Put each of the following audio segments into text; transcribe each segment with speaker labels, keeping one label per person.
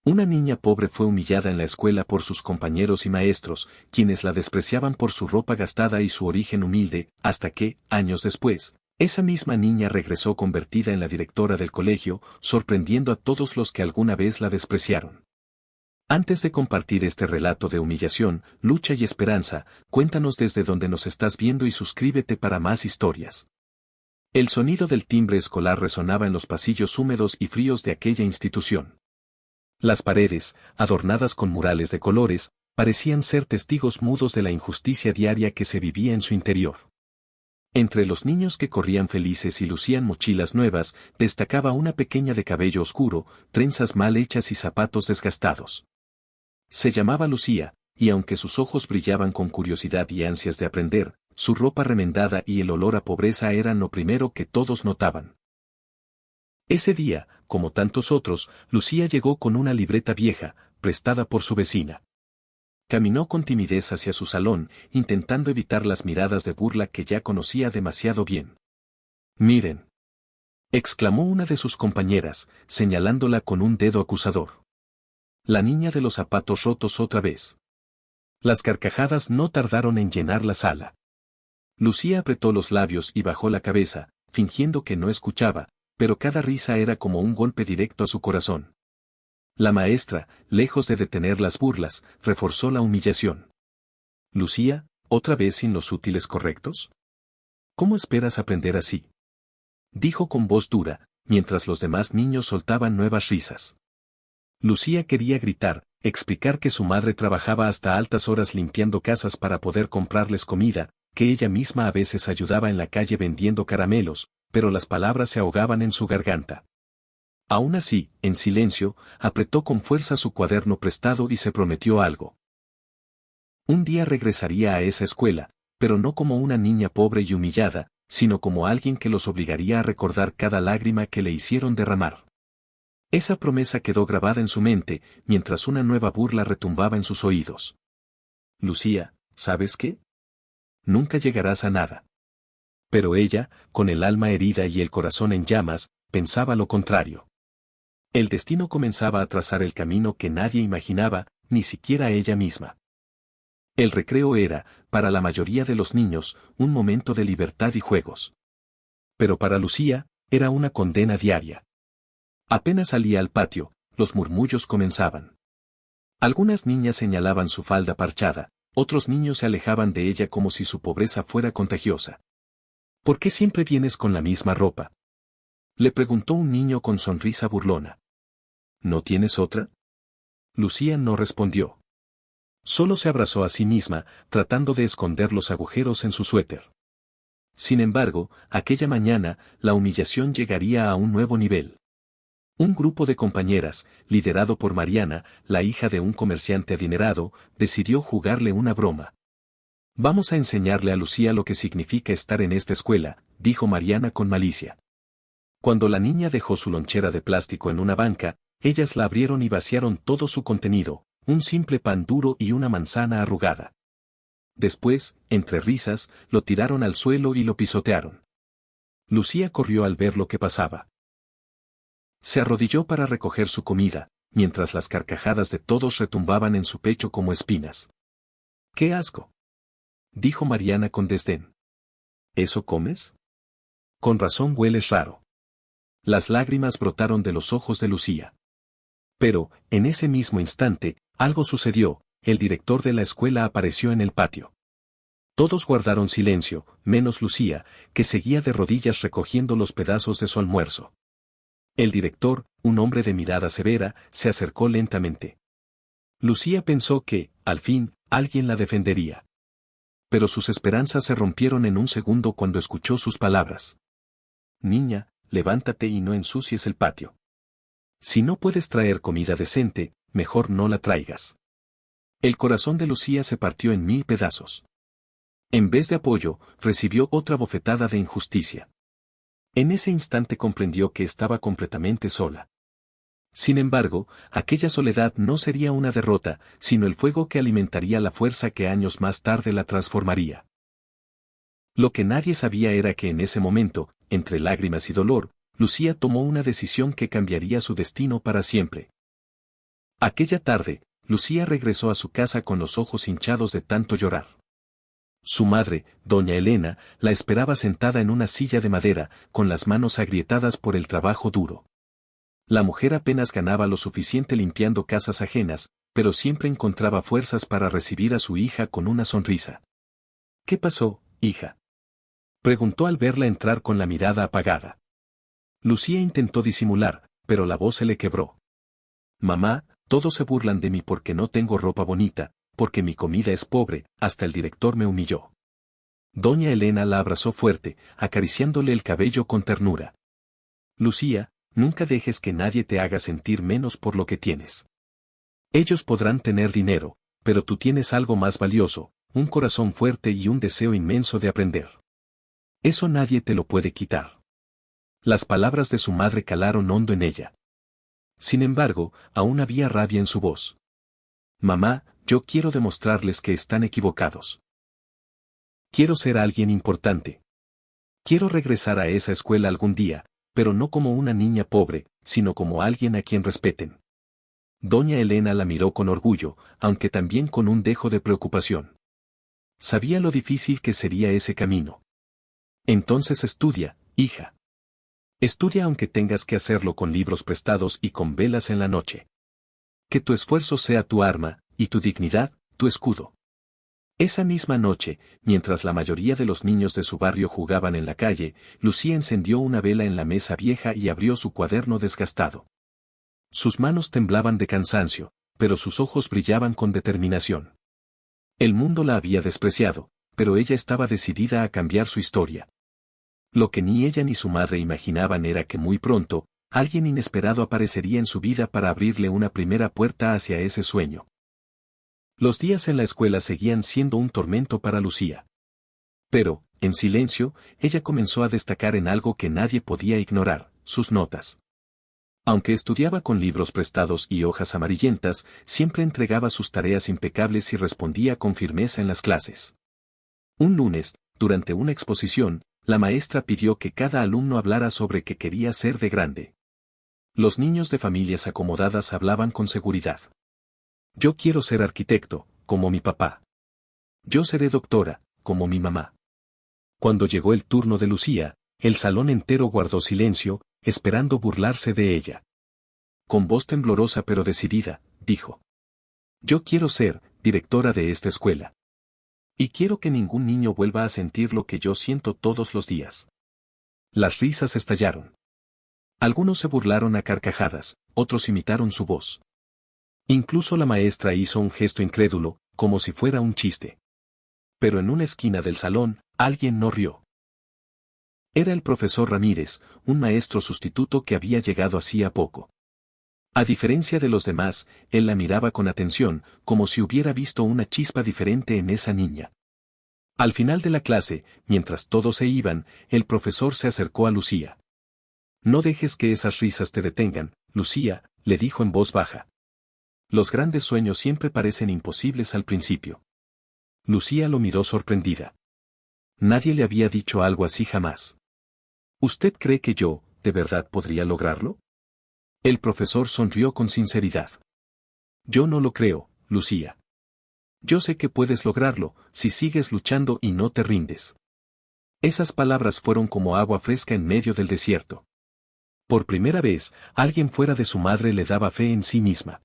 Speaker 1: Una niña pobre fue humillada en la escuela por sus compañeros y maestros, quienes la despreciaban por su ropa gastada y su origen humilde, hasta que, años después, esa misma niña regresó convertida en la directora del colegio, sorprendiendo a todos los que alguna vez la despreciaron. Antes de compartir este relato de humillación, lucha y esperanza, cuéntanos desde dónde nos estás viendo y suscríbete para más historias. El sonido del timbre escolar resonaba en los pasillos húmedos y fríos de aquella institución. Las paredes, adornadas con murales de colores, parecían ser testigos mudos de la injusticia diaria que se vivía en su interior. Entre los niños que corrían felices y lucían mochilas nuevas, destacaba una pequeña de cabello oscuro, trenzas mal hechas y zapatos desgastados. Se llamaba Lucía, y aunque sus ojos brillaban con curiosidad y ansias de aprender, su ropa remendada y el olor a pobreza eran lo primero que todos notaban. Ese día, como tantos otros, Lucía llegó con una libreta vieja, prestada por su vecina. Caminó con timidez hacia su salón, intentando evitar las miradas de burla que ya conocía demasiado bien. «Miren», exclamó una de sus compañeras, señalándola con un dedo acusador. La niña de los zapatos rotos otra vez. Las carcajadas no tardaron en llenar la sala. Lucía apretó los labios y bajó la cabeza, fingiendo que no escuchaba, pero cada risa era como un golpe directo a su corazón. La maestra, lejos de detener las burlas, reforzó la humillación. «Lucía, ¿otra vez sin los útiles correctos? ¿Cómo esperas aprender así?», dijo con voz dura, mientras los demás niños soltaban nuevas risas. Lucía quería gritar, explicar que su madre trabajaba hasta altas horas limpiando casas para poder comprarles comida, que ella misma a veces ayudaba en la calle vendiendo caramelos, pero las palabras se ahogaban en su garganta. Aún así, en silencio, apretó con fuerza su cuaderno prestado y se prometió algo. Un día regresaría a esa escuela, pero no como una niña pobre y humillada, sino como alguien que los obligaría a recordar cada lágrima que le hicieron derramar. Esa promesa quedó grabada en su mente, mientras una nueva burla retumbaba en sus oídos. «Lucía, ¿sabes qué? Nunca llegarás a nada». Pero ella, con el alma herida y el corazón en llamas, pensaba lo contrario. El destino comenzaba a trazar el camino que nadie imaginaba, ni siquiera ella misma. El recreo era, para la mayoría de los niños, un momento de libertad y juegos. Pero para Lucía, era una condena diaria. Apenas salía al patio, los murmullos comenzaban. Algunas niñas señalaban su falda parchada, otros niños se alejaban de ella como si su pobreza fuera contagiosa. «¿Por qué siempre vienes con la misma ropa?», le preguntó un niño con sonrisa burlona. «¿No tienes otra?». Lucía no respondió. Solo se abrazó a sí misma, tratando de esconder los agujeros en su suéter. Sin embargo, aquella mañana, la humillación llegaría a un nuevo nivel. Un grupo de compañeras, liderado por Mariana, la hija de un comerciante adinerado, decidió jugarle una broma. «Vamos a enseñarle a Lucía lo que significa estar en esta escuela», dijo Mariana con malicia. Cuando la niña dejó su lonchera de plástico en una banca, ellas la abrieron y vaciaron todo su contenido, un simple pan duro y una manzana arrugada. Después, entre risas, lo tiraron al suelo y lo pisotearon. Lucía corrió al ver lo que pasaba. Se arrodilló para recoger su comida, mientras las carcajadas de todos retumbaban en su pecho como espinas. «¡Qué asco!», dijo Mariana con desdén. «¿Eso comes? Con razón hueles raro». Las lágrimas brotaron de los ojos de Lucía. Pero, en ese mismo instante, algo sucedió, el director de la escuela apareció en el patio. Todos guardaron silencio, menos Lucía, que seguía de rodillas recogiendo los pedazos de su almuerzo. El director, un hombre de mirada severa, se acercó lentamente. Lucía pensó que, al fin, alguien la defendería. Pero sus esperanzas se rompieron en un segundo cuando escuchó sus palabras. «Niña, levántate y no ensucies el patio. Si no puedes traer comida decente, mejor no la traigas». El corazón de Lucía se partió en 1000 pedazos. En vez de apoyo, recibió otra bofetada de injusticia. En ese instante comprendió que estaba completamente sola. Sin embargo, aquella soledad no sería una derrota, sino el fuego que alimentaría la fuerza que años más tarde la transformaría. Lo que nadie sabía era que en ese momento, entre lágrimas y dolor, Lucía tomó una decisión que cambiaría su destino para siempre. Aquella tarde, Lucía regresó a su casa con los ojos hinchados de tanto llorar. Su madre, doña Elena, la esperaba sentada en una silla de madera, con las manos agrietadas por el trabajo duro. La mujer apenas ganaba lo suficiente limpiando casas ajenas, pero siempre encontraba fuerzas para recibir a su hija con una sonrisa. ¿Qué pasó, hija?, preguntó al verla entrar con la mirada apagada. Lucía intentó disimular, pero la voz se le quebró. Mamá, todos se burlan de mí porque no tengo ropa bonita, porque mi comida es pobre, hasta el director me humilló. Doña Elena la abrazó fuerte, acariciándole el cabello con ternura. Lucía, nunca dejes que nadie te haga sentir menos por lo que tienes. Ellos podrán tener dinero, pero tú tienes algo más valioso, un corazón fuerte y un deseo inmenso de aprender. Eso nadie te lo puede quitar. Las palabras de su madre calaron hondo en ella. Sin embargo, aún había rabia en su voz. Mamá, yo quiero demostrarles que están equivocados. Quiero ser alguien importante. Quiero regresar a esa escuela algún día, pero no como una niña pobre, sino como alguien a quien respeten. Doña Elena la miró con orgullo, aunque también con un dejo de preocupación. Sabía lo difícil que sería ese camino. Entonces estudia, hija. Estudia aunque tengas que hacerlo con libros prestados y con velas en la noche. Que tu esfuerzo sea tu arma, y tu dignidad, tu escudo. Esa misma noche, mientras la mayoría de los niños de su barrio jugaban en la calle, Lucía encendió una vela en la mesa vieja y abrió su cuaderno desgastado. Sus manos temblaban de cansancio, pero sus ojos brillaban con determinación. El mundo la había despreciado, pero ella estaba decidida a cambiar su historia. Lo que ni ella ni su madre imaginaban era que muy pronto, alguien inesperado aparecería en su vida para abrirle una primera puerta hacia ese sueño. Los días en la escuela seguían siendo un tormento para Lucía. Pero, en silencio, ella comenzó a destacar en algo que nadie podía ignorar, sus notas. Aunque estudiaba con libros prestados y hojas amarillentas, siempre entregaba sus tareas impecables y respondía con firmeza en las clases. Un lunes, durante una exposición, la maestra pidió que cada alumno hablara sobre qué quería ser de grande. Los niños de familias acomodadas hablaban con seguridad. Yo quiero ser arquitecto, como mi papá. Yo seré doctora, como mi mamá. Cuando llegó el turno de Lucía, el salón entero guardó silencio, esperando burlarse de ella. Con voz temblorosa pero decidida, dijo: Yo quiero ser directora de esta escuela. Y quiero que ningún niño vuelva a sentir lo que yo siento todos los días. Las risas estallaron. Algunos se burlaron a carcajadas, otros imitaron su voz. Incluso la maestra hizo un gesto incrédulo, como si fuera un chiste. Pero en una esquina del salón, alguien no rió. Era el profesor Ramírez, un maestro sustituto que había llegado hacía poco. A diferencia de los demás, él la miraba con atención, como si hubiera visto una chispa diferente en esa niña. Al final de la clase, mientras todos se iban, el profesor se acercó a Lucía. No dejes que esas risas te detengan, Lucía, le dijo en voz baja. Los grandes sueños siempre parecen imposibles al principio. Lucía lo miró sorprendida. Nadie le había dicho algo así jamás. ¿Usted cree que yo, de verdad podría lograrlo? El profesor sonrió con sinceridad. Yo no lo creo, Lucía. Yo sé que puedes lograrlo, si sigues luchando y no te rindes. Esas palabras fueron como agua fresca en medio del desierto. Por primera vez, alguien fuera de su madre le daba fe en sí misma.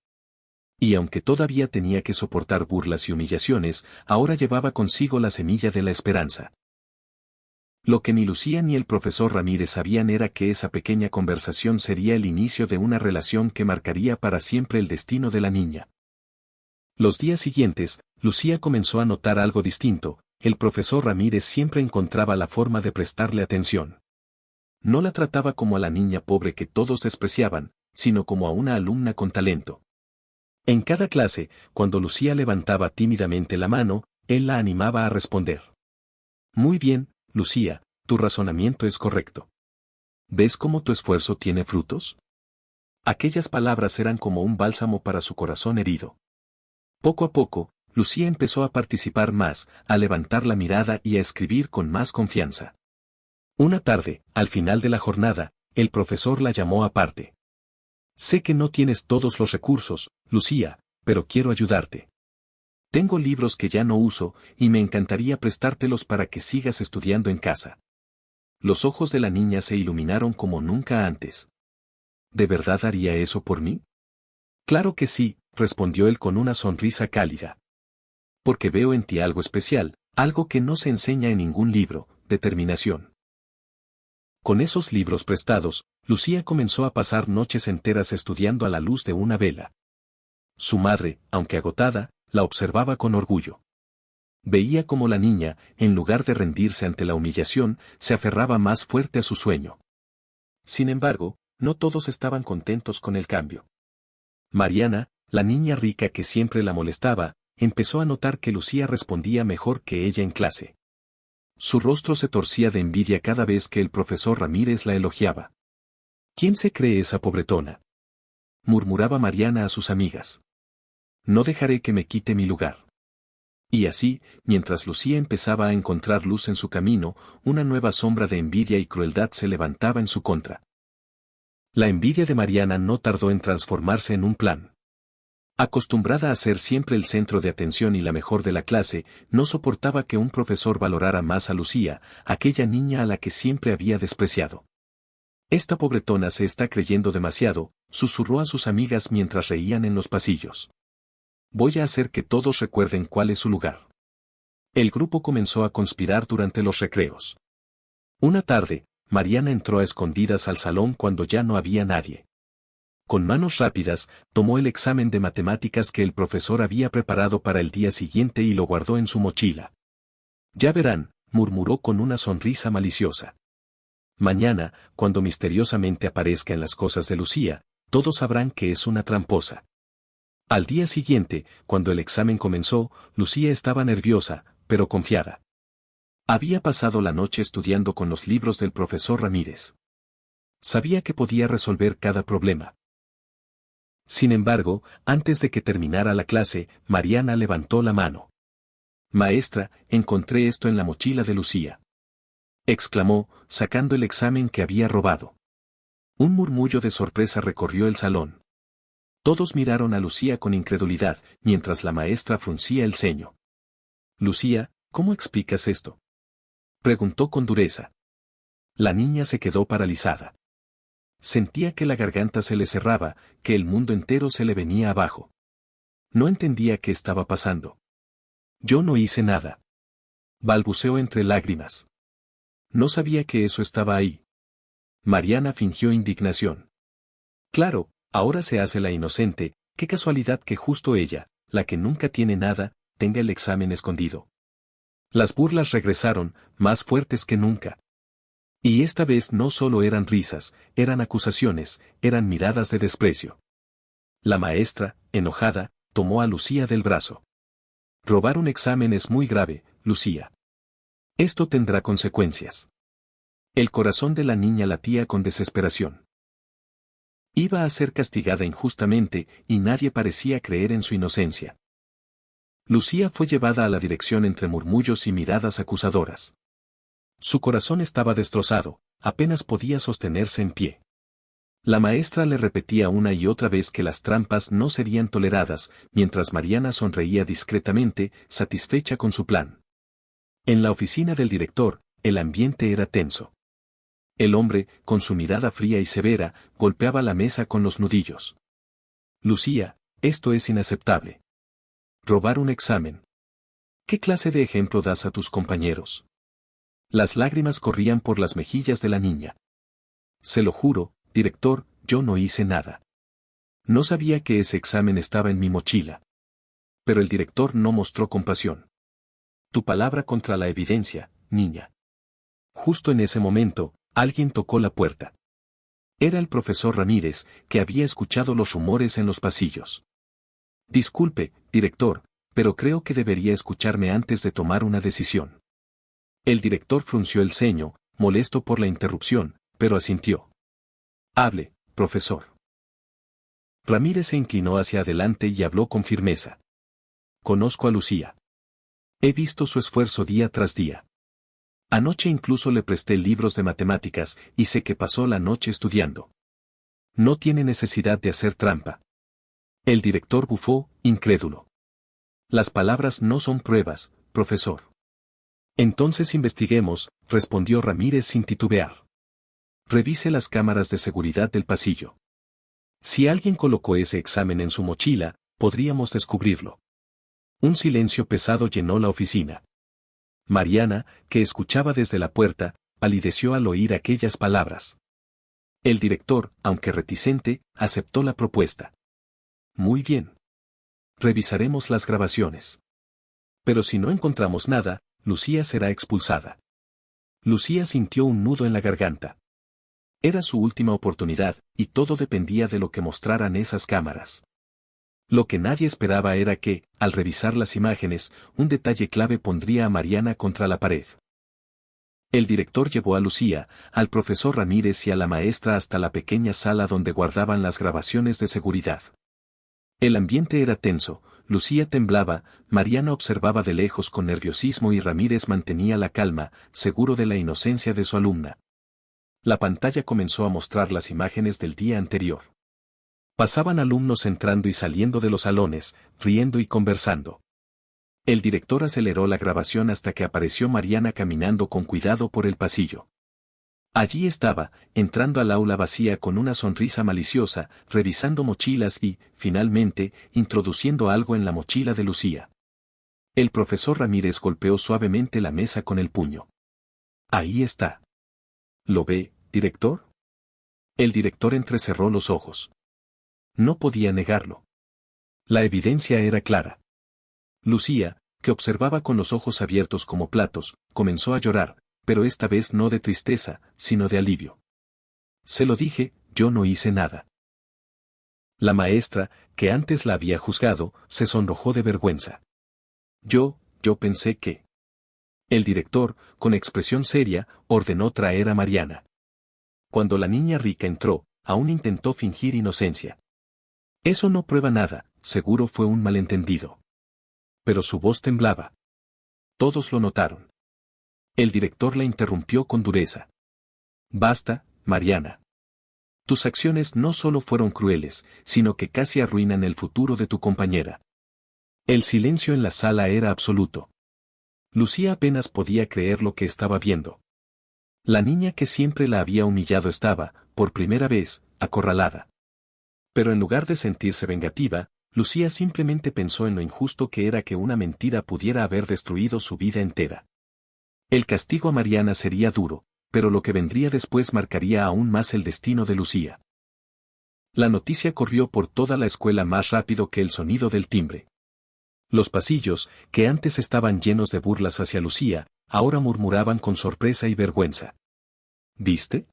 Speaker 1: Y aunque todavía tenía que soportar burlas y humillaciones, ahora llevaba consigo la semilla de la esperanza. Lo que ni Lucía ni el profesor Ramírez sabían era que esa pequeña conversación sería el inicio de una relación que marcaría para siempre el destino de la niña. Los días siguientes, Lucía comenzó a notar algo distinto: el profesor Ramírez siempre encontraba la forma de prestarle atención. No la trataba como a la niña pobre que todos despreciaban, sino como a una alumna con talento. En cada clase, cuando Lucía levantaba tímidamente la mano, él la animaba a responder. Muy bien, Lucía, tu razonamiento es correcto. ¿Ves cómo tu esfuerzo tiene frutos? Aquellas palabras eran como un bálsamo para su corazón herido. Poco a poco, Lucía empezó a participar más, a levantar la mirada y a escribir con más confianza. Una tarde, al final de la jornada, el profesor la llamó aparte. Sé que no tienes todos los recursos, Lucía, pero quiero ayudarte. Tengo libros que ya no uso, y me encantaría prestártelos para que sigas estudiando en casa. Los ojos de la niña se iluminaron como nunca antes. ¿De verdad haría eso por mí? Claro que sí, respondió él con una sonrisa cálida. Porque veo en ti algo especial, algo que no se enseña en ningún libro, determinación. Con esos libros prestados, Lucía comenzó a pasar noches enteras estudiando a la luz de una vela. Su madre, aunque agotada, la observaba con orgullo. Veía cómo la niña, en lugar de rendirse ante la humillación, se aferraba más fuerte a su sueño. Sin embargo, no todos estaban contentos con el cambio. Mariana, la niña rica que siempre la molestaba, empezó a notar que Lucía respondía mejor que ella en clase. Su rostro se torcía de envidia cada vez que el profesor Ramírez la elogiaba. ¿Quién se cree esa pobretona?, murmuraba Mariana a sus amigas. No dejaré que me quite mi lugar. Y así, mientras Lucía empezaba a encontrar luz en su camino, una nueva sombra de envidia y crueldad se levantaba en su contra. La envidia de Mariana no tardó en transformarse en un plan. Acostumbrada a ser siempre el centro de atención y la mejor de la clase, no soportaba que un profesor valorara más a Lucía, aquella niña a la que siempre había despreciado. Esta pobretona se está creyendo demasiado, susurró a sus amigas mientras reían en los pasillos. Voy a hacer que todos recuerden cuál es su lugar. El grupo comenzó a conspirar durante los recreos. Una tarde, Mariana entró a escondidas al salón cuando ya no había nadie. Con manos rápidas, tomó el examen de matemáticas que el profesor había preparado para el día siguiente y lo guardó en su mochila. Ya verán, murmuró con una sonrisa maliciosa. Mañana, cuando misteriosamente aparezca en las cosas de Lucía, todos sabrán que es una tramposa. Al día siguiente, cuando el examen comenzó, Lucía estaba nerviosa, pero confiada. Había pasado la noche estudiando con los libros del profesor Ramírez. Sabía que podía resolver cada problema. Sin embargo, antes de que terminara la clase, Mariana levantó la mano. Maestra, encontré esto en la mochila de Lucía, exclamó, sacando el examen que había robado. Un murmullo de sorpresa recorrió el salón. Todos miraron a Lucía con incredulidad, mientras la maestra fruncía el ceño. Lucía, ¿cómo explicas esto?, preguntó con dureza. La niña se quedó paralizada. Sentía que la garganta se le cerraba, que el mundo entero se le venía abajo. No entendía qué estaba pasando. Yo no hice nada, balbuceó entre lágrimas. No sabía que eso estaba ahí. Mariana fingió indignación. Claro, ahora se hace la inocente, qué casualidad que justo ella, la que nunca tiene nada, tenga el examen escondido. Las burlas regresaron, más fuertes que nunca. Y esta vez no solo eran risas, eran acusaciones, eran miradas de desprecio. La maestra, enojada, tomó a Lucía del brazo. Robar un examen es muy grave, Lucía. Esto tendrá consecuencias. El corazón de la niña latía con desesperación. Iba a ser castigada injustamente, y nadie parecía creer en su inocencia. Lucía fue llevada a la dirección entre murmullos y miradas acusadoras. Su corazón estaba destrozado, apenas podía sostenerse en pie. La maestra le repetía una y otra vez que las trampas no serían toleradas, mientras Mariana sonreía discretamente, satisfecha con su plan. En la oficina del director, el ambiente era tenso. El hombre, con su mirada fría y severa, golpeaba la mesa con los nudillos. Lucía, esto es inaceptable. Robar un examen. ¿Qué clase de ejemplo das a tus compañeros? Las lágrimas corrían por las mejillas de la niña. Se lo juro, director, yo no hice nada. No sabía que ese examen estaba en mi mochila. Pero el director no mostró compasión. Tu palabra contra la evidencia, niña. Justo en ese momento, alguien tocó la puerta. Era el profesor Ramírez, que había escuchado los rumores en los pasillos. Disculpe, director, pero creo que debería escucharme antes de tomar una decisión. El director frunció el ceño, molesto por la interrupción, pero asintió. Hable, profesor. Ramírez se inclinó hacia adelante y habló con firmeza. Conozco a Lucía. He visto su esfuerzo día tras día. Anoche incluso le presté libros de matemáticas y sé que pasó la noche estudiando. No tiene necesidad de hacer trampa. El director bufó, incrédulo. Las palabras no son pruebas, profesor. Entonces investiguemos, respondió Ramírez sin titubear. Revise las cámaras de seguridad del pasillo. Si alguien colocó ese examen en su mochila, podríamos descubrirlo. Un silencio pesado llenó la oficina. Mariana, que escuchaba desde la puerta, palideció al oír aquellas palabras. El director, aunque reticente, aceptó la propuesta. Muy bien. Revisaremos las grabaciones. Pero si no encontramos nada, Lucía será expulsada. Lucía sintió un nudo en la garganta. Era su última oportunidad, y todo dependía de lo que mostraran esas cámaras. Lo que nadie esperaba era que, al revisar las imágenes, un detalle clave pondría a Mariana contra la pared. El director llevó a Lucía, al profesor Ramírez y a la maestra hasta la pequeña sala donde guardaban las grabaciones de seguridad. El ambiente era tenso, Lucía temblaba, Mariana observaba de lejos con nerviosismo y Ramírez mantenía la calma, seguro de la inocencia de su alumna. La pantalla comenzó a mostrar las imágenes del día anterior. Pasaban alumnos entrando y saliendo de los salones, riendo y conversando. El director aceleró la grabación hasta que apareció Mariana caminando con cuidado por el pasillo. Allí estaba, entrando al aula vacía con una sonrisa maliciosa, revisando mochilas y, finalmente, introduciendo algo en la mochila de Lucía. El profesor Ramírez golpeó suavemente la mesa con el puño. Ahí está. ¿Lo ve, director? El director entrecerró los ojos. No podía negarlo. La evidencia era clara. Lucía, que observaba con los ojos abiertos como platos, comenzó a llorar, pero esta vez no de tristeza, sino de alivio. Se lo dije, yo no hice nada. La maestra, que antes la había juzgado, se sonrojó de vergüenza. Yo pensé que... El director, con expresión seria, ordenó traer a Mariana. Cuando la niña rica entró, aún intentó fingir inocencia. Eso no prueba nada, seguro fue un malentendido. Pero su voz temblaba. Todos lo notaron. El director la interrumpió con dureza. Basta, Mariana. Tus acciones no solo fueron crueles, sino que casi arruinan el futuro de tu compañera. El silencio en la sala era absoluto. Lucía apenas podía creer lo que estaba viendo. La niña que siempre la había humillado estaba, por primera vez, acorralada. Pero en lugar de sentirse vengativa, Lucía simplemente pensó en lo injusto que era que una mentira pudiera haber destruido su vida entera. El castigo a Mariana sería duro, pero lo que vendría después marcaría aún más el destino de Lucía. La noticia corrió por toda la escuela más rápido que el sonido del timbre. Los pasillos, que antes estaban llenos de burlas hacia Lucía, ahora murmuraban con sorpresa y vergüenza. ¿Viste?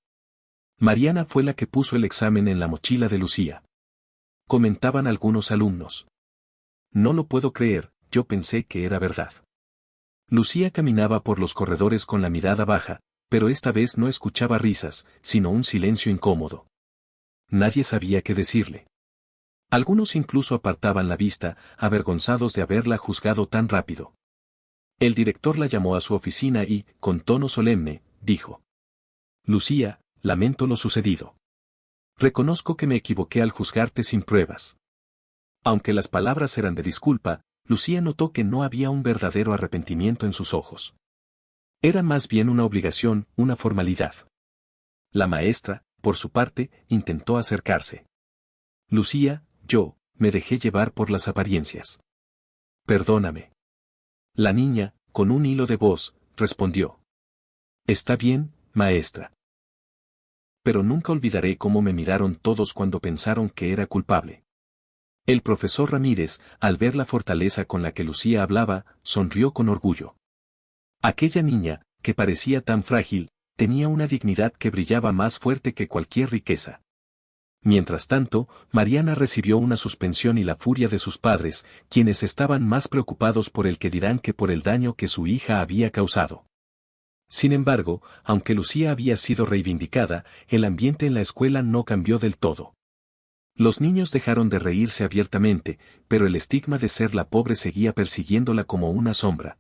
Speaker 1: Mariana fue la que puso el examen en la mochila de Lucía. Comentaban algunos alumnos. No lo puedo creer, yo pensé que era verdad. Lucía caminaba por los corredores con la mirada baja, pero esta vez no escuchaba risas, sino un silencio incómodo. Nadie sabía qué decirle. Algunos incluso apartaban la vista, avergonzados de haberla juzgado tan rápido. El director la llamó a su oficina y, con tono solemne, dijo: Lucía, lamento lo sucedido. Reconozco que me equivoqué al juzgarte sin pruebas. Aunque las palabras eran de disculpa, Lucía notó que no había un verdadero arrepentimiento en sus ojos. Era más bien una obligación, una formalidad. La maestra, por su parte, intentó acercarse. Lucía, yo, me dejé llevar por las apariencias. Perdóname. La niña, con un hilo de voz, respondió. Está bien, maestra. Pero nunca olvidaré cómo me miraron todos cuando pensaron que era culpable. El profesor Ramírez, al ver la fortaleza con la que Lucía hablaba, sonrió con orgullo. Aquella niña, que parecía tan frágil, tenía una dignidad que brillaba más fuerte que cualquier riqueza. Mientras tanto, Mariana recibió una suspensión y la furia de sus padres, quienes estaban más preocupados por el que dirán que por el daño que su hija había causado. Sin embargo, aunque Lucía había sido reivindicada, el ambiente en la escuela no cambió del todo. Los niños dejaron de reírse abiertamente, pero el estigma de ser la pobre seguía persiguiéndola como una sombra.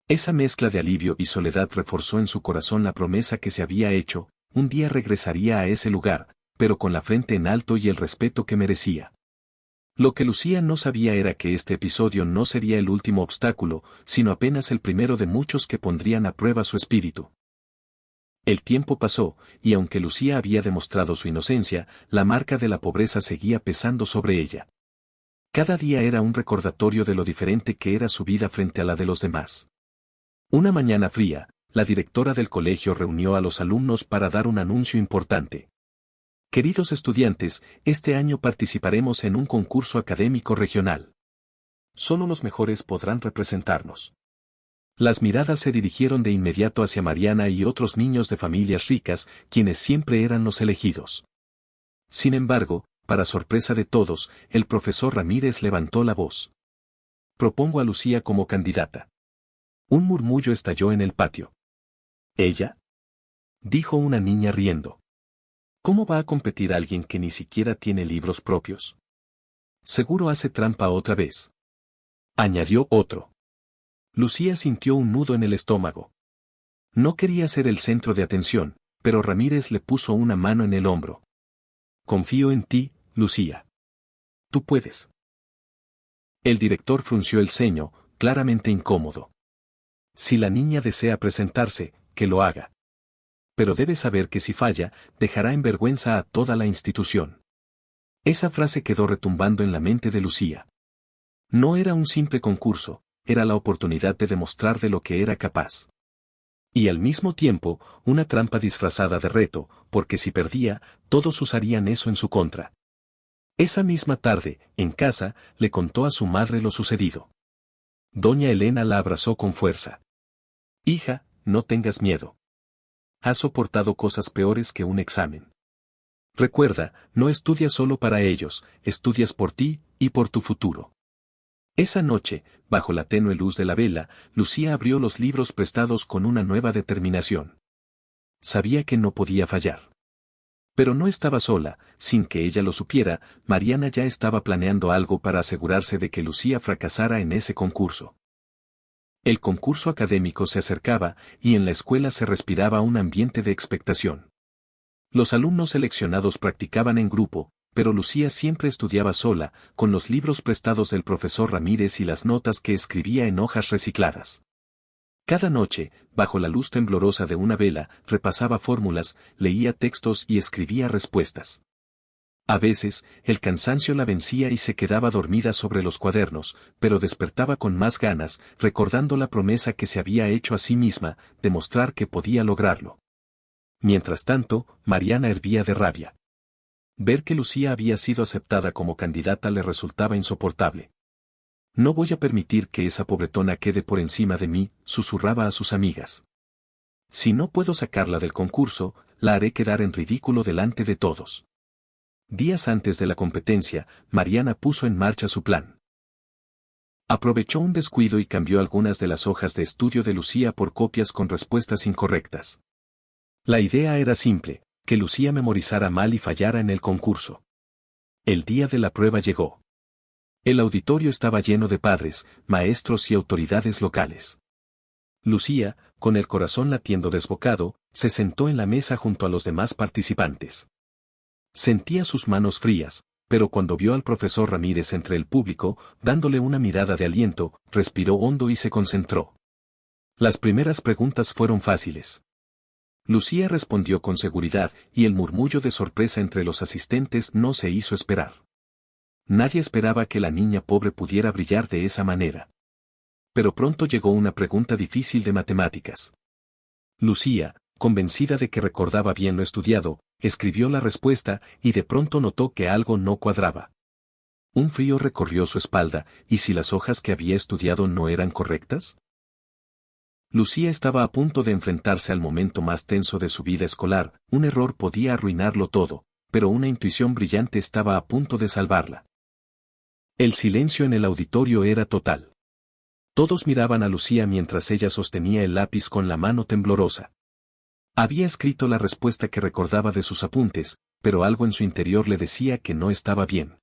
Speaker 1: Esa mezcla de alivio y soledad reforzó en su corazón la promesa que se había hecho: un día regresaría a ese lugar, pero con la frente en alto y el respeto que merecía. Lo que Lucía no sabía era que este episodio no sería el último obstáculo, sino apenas el primero de muchos que pondrían a prueba su espíritu. El tiempo pasó, y aunque Lucía había demostrado su inocencia, la marca de la pobreza seguía pesando sobre ella. Cada día era un recordatorio de lo diferente que era su vida frente a la de los demás. Una mañana fría, la directora del colegio reunió a los alumnos para dar un anuncio importante. Queridos estudiantes, este año participaremos en un concurso académico regional. Solo los mejores podrán representarnos. Las miradas se dirigieron de inmediato hacia Mariana y otros niños de familias ricas, quienes siempre eran los elegidos. Sin embargo, para sorpresa de todos, el profesor Ramírez levantó la voz. Propongo a Lucía como candidata. Un murmullo estalló en el patio. ¿Ella? Dijo una niña riendo. ¿Cómo va a competir alguien que ni siquiera tiene libros propios? Seguro hace trampa otra vez. Añadió otro. Lucía sintió un nudo en el estómago. No quería ser el centro de atención, pero Ramírez le puso una mano en el hombro. Confío en ti, Lucía. Tú puedes. El director frunció el ceño, claramente incómodo. Si la niña desea presentarse, que lo haga. Pero debe saber que si falla, dejará en vergüenza a toda la institución. Esa frase quedó retumbando en la mente de Lucía. No era un simple concurso, era la oportunidad de demostrar de lo que era capaz. Y al mismo tiempo, una trampa disfrazada de reto, porque si perdía, todos usarían eso en su contra. Esa misma tarde, en casa, le contó a su madre lo sucedido. Doña Elena la abrazó con fuerza. Hija, no tengas miedo. Has soportado cosas peores que un examen. Recuerda, no estudias solo para ellos, estudias por ti y por tu futuro. Esa noche, bajo la tenue luz de la vela, Lucía abrió los libros prestados con una nueva determinación. Sabía que no podía fallar. Pero no estaba sola, sin que ella lo supiera, Mariana ya estaba planeando algo para asegurarse de que Lucía fracasara en ese concurso. El concurso académico se acercaba, y en la escuela se respiraba un ambiente de expectación. Los alumnos seleccionados practicaban en grupo, pero Lucía siempre estudiaba sola, con los libros prestados del profesor Ramírez y las notas que escribía en hojas recicladas. Cada noche, bajo la luz temblorosa de una vela, repasaba fórmulas, leía textos y escribía respuestas. A veces, el cansancio la vencía y se quedaba dormida sobre los cuadernos, pero despertaba con más ganas, recordando la promesa que se había hecho a sí misma, de mostrar que podía lograrlo. Mientras tanto, Mariana hervía de rabia. Ver que Lucía había sido aceptada como candidata le resultaba insoportable. No voy a permitir que esa pobretona quede por encima de mí, susurraba a sus amigas. Si no puedo sacarla del concurso, la haré quedar en ridículo delante de todos. Días antes de la competencia, Mariana puso en marcha su plan. Aprovechó un descuido y cambió algunas de las hojas de estudio de Lucía por copias con respuestas incorrectas. La idea era simple, que Lucía memorizara mal y fallara en el concurso. El día de la prueba llegó. El auditorio estaba lleno de padres, maestros y autoridades locales. Lucía, con el corazón latiendo desbocado, se sentó en la mesa junto a los demás participantes. Sentía sus manos frías, pero cuando vio al profesor Ramírez entre el público, dándole una mirada de aliento, respiró hondo y se concentró. Las primeras preguntas fueron fáciles. Lucía respondió con seguridad, y el murmullo de sorpresa entre los asistentes no se hizo esperar. Nadie esperaba que la niña pobre pudiera brillar de esa manera. Pero pronto llegó una pregunta difícil de matemáticas. Lucía, convencida de que recordaba bien lo estudiado, escribió la respuesta y de pronto notó que algo no cuadraba. Un frío recorrió su espalda, ¿y si las hojas que había estudiado no eran correctas? Lucía estaba a punto de enfrentarse al momento más tenso de su vida escolar, un error podía arruinarlo todo, pero una intuición brillante estaba a punto de salvarla. El silencio en el auditorio era total. Todos miraban a Lucía mientras ella sostenía el lápiz con la mano temblorosa. Había escrito la respuesta que recordaba de sus apuntes, pero algo en su interior le decía que no estaba bien.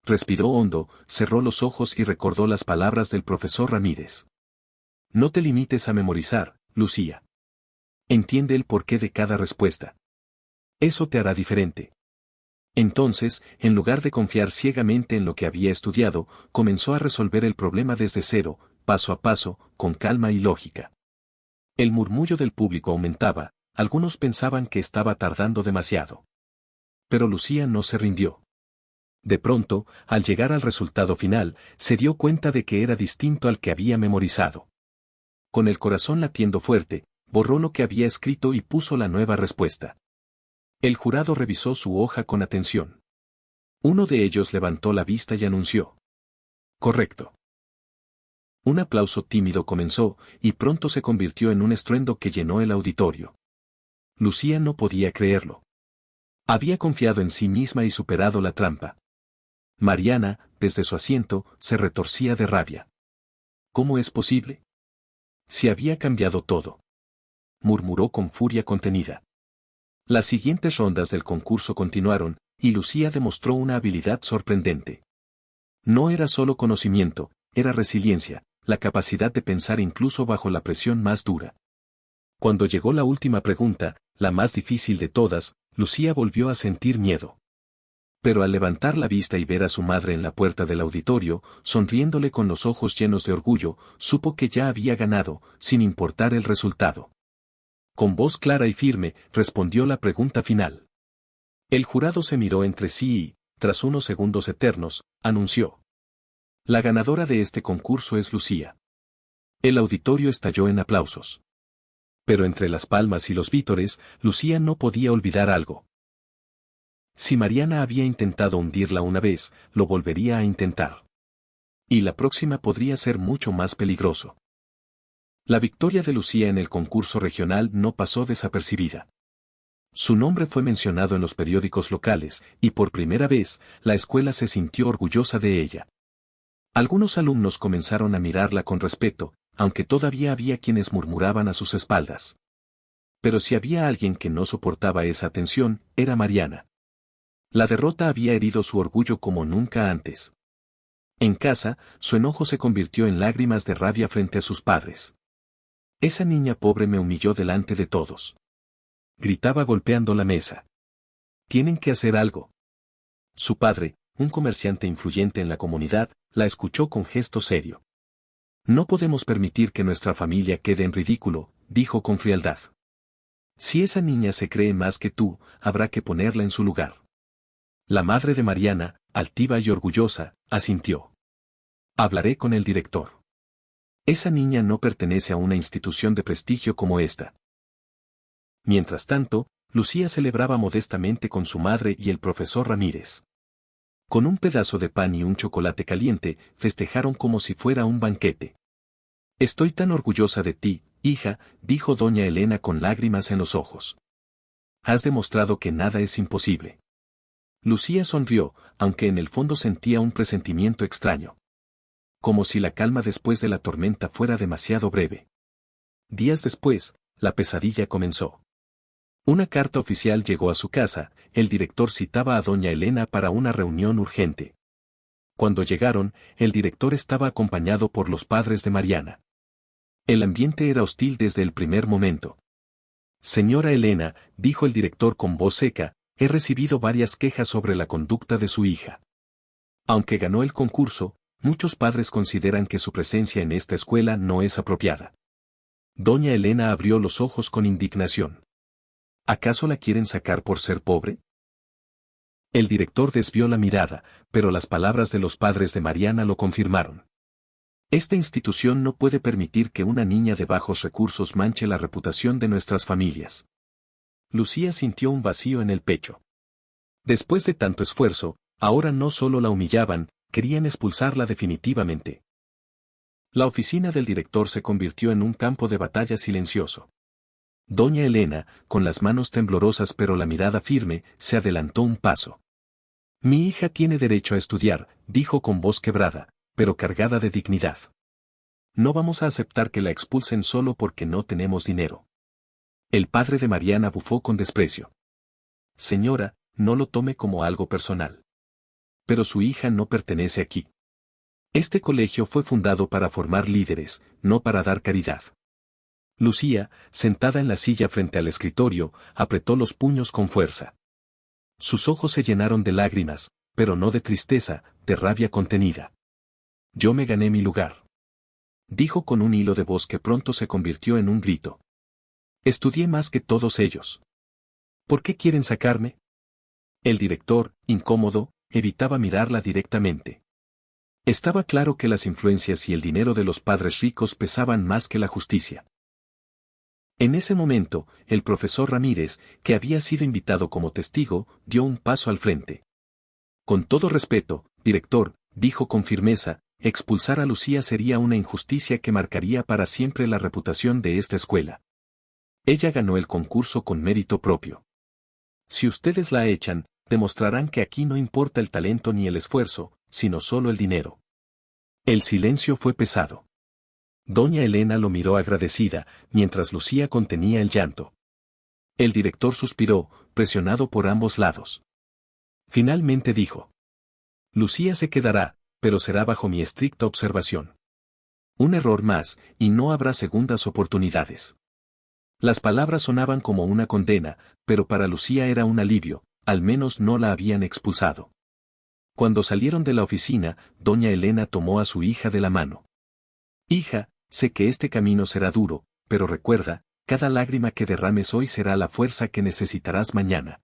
Speaker 1: Respiró hondo, cerró los ojos y recordó las palabras del profesor Ramírez. No te limites a memorizar, Lucía. Entiende el porqué de cada respuesta. Eso te hará diferente. Entonces, en lugar de confiar ciegamente en lo que había estudiado, comenzó a resolver el problema desde cero, paso a paso, con calma y lógica. El murmullo del público aumentaba, algunos pensaban que estaba tardando demasiado. Pero Lucía no se rindió. De pronto, al llegar al resultado final, se dio cuenta de que era distinto al que había memorizado. Con el corazón latiendo fuerte, borró lo que había escrito y puso la nueva respuesta. El jurado revisó su hoja con atención. Uno de ellos levantó la vista y anunció: correcto. Un aplauso tímido comenzó, y pronto se convirtió en un estruendo que llenó el auditorio. Lucía no podía creerlo. Había confiado en sí misma y superado la trampa. Mariana, desde su asiento, se retorcía de rabia. ¿Cómo es posible? Si había cambiado todo. Murmuró con furia contenida. Las siguientes rondas del concurso continuaron, y Lucía demostró una habilidad sorprendente. No era solo conocimiento, era resiliencia, la capacidad de pensar incluso bajo la presión más dura. Cuando llegó la última pregunta, la más difícil de todas, Lucía volvió a sentir miedo. Pero al levantar la vista y ver a su madre en la puerta del auditorio, sonriéndole con los ojos llenos de orgullo, supo que ya había ganado, sin importar el resultado. Con voz clara y firme, respondió la pregunta final. El jurado se miró entre sí y, tras unos segundos eternos, anunció: la ganadora de este concurso es Lucía. El auditorio estalló en aplausos. Pero entre las palmas y los vítores, Lucía no podía olvidar algo. Si Mariana había intentado hundirla una vez, lo volvería a intentar. Y la próxima podría ser mucho más peligroso. La victoria de Lucía en el concurso regional no pasó desapercibida. Su nombre fue mencionado en los periódicos locales, y por primera vez, la escuela se sintió orgullosa de ella. Algunos alumnos comenzaron a mirarla con respeto, aunque todavía había quienes murmuraban a sus espaldas. Pero si había alguien que no soportaba esa atención, era Mariana. La derrota había herido su orgullo como nunca antes. En casa, su enojo se convirtió en lágrimas de rabia frente a sus padres. Esa niña pobre me humilló delante de todos. Gritaba golpeando la mesa. Tienen que hacer algo. Su padre, un comerciante influyente en la comunidad, la escuchó con gesto serio. No podemos permitir que nuestra familia quede en ridículo, dijo con frialdad. Si esa niña se cree más que tú, habrá que ponerla en su lugar. La madre de Mariana, altiva y orgullosa, asintió. Hablaré con el director. Esa niña no pertenece a una institución de prestigio como esta. Mientras tanto, Lucía celebraba modestamente con su madre y el profesor Ramírez. Con un pedazo de pan y un chocolate caliente, festejaron como si fuera un banquete. Estoy tan orgullosa de ti, hija, dijo doña Elena con lágrimas en los ojos. Has demostrado que nada es imposible. Lucía sonrió, aunque en el fondo sentía un presentimiento extraño. Como si la calma después de la tormenta fuera demasiado breve. Días después, la pesadilla comenzó. Una carta oficial llegó a su casa, el director citaba a doña Elena para una reunión urgente. Cuando llegaron, el director estaba acompañado por los padres de Mariana. El ambiente era hostil desde el primer momento. Señora Elena, dijo el director con voz seca, he recibido varias quejas sobre la conducta de su hija. Aunque ganó el concurso, muchos padres consideran que su presencia en esta escuela no es apropiada. Doña Elena abrió los ojos con indignación. ¿Acaso la quieren sacar por ser pobre? El director desvió la mirada, pero las palabras de los padres de Mariana lo confirmaron. Esta institución no puede permitir que una niña de bajos recursos manche la reputación de nuestras familias. Lucía sintió un vacío en el pecho. Después de tanto esfuerzo, ahora no solo la humillaban, querían expulsarla definitivamente. La oficina del director se convirtió en un campo de batalla silencioso. Doña Elena, con las manos temblorosas pero la mirada firme, se adelantó un paso. Mi hija tiene derecho a estudiar, dijo con voz quebrada, pero cargada de dignidad. No vamos a aceptar que la expulsen solo porque no tenemos dinero. El padre de Mariana bufó con desprecio. Señora, no lo tome como algo personal. Pero su hija no pertenece aquí. Este colegio fue fundado para formar líderes, no para dar caridad. Lucía, sentada en la silla frente al escritorio, apretó los puños con fuerza. Sus ojos se llenaron de lágrimas, pero no de tristeza, de rabia contenida. Yo me gané mi lugar. Dijo con un hilo de voz que pronto se convirtió en un grito. Estudié más que todos ellos. ¿Por qué quieren sacarme? El director, incómodo, evitaba mirarla directamente. Estaba claro que las influencias y el dinero de los padres ricos pesaban más que la justicia. En ese momento, el profesor Ramírez, que había sido invitado como testigo, dio un paso al frente. Con todo respeto, director, dijo con firmeza, expulsar a Lucía sería una injusticia que marcaría para siempre la reputación de esta escuela. Ella ganó el concurso con mérito propio. Si ustedes la echan, demostrarán que aquí no importa el talento ni el esfuerzo, sino solo el dinero. El silencio fue pesado. Doña Elena lo miró agradecida, mientras Lucía contenía el llanto. El director suspiró, presionado por ambos lados. Finalmente dijo: Lucía se quedará, pero será bajo mi estricta observación. Un error más, y no habrá segundas oportunidades. Las palabras sonaban como una condena, pero para Lucía era un alivio, al menos no la habían expulsado. Cuando salieron de la oficina, doña Elena tomó a su hija de la mano. Hija, sé que este camino será duro, pero recuerda, cada lágrima que derrames hoy será la fuerza que necesitarás mañana.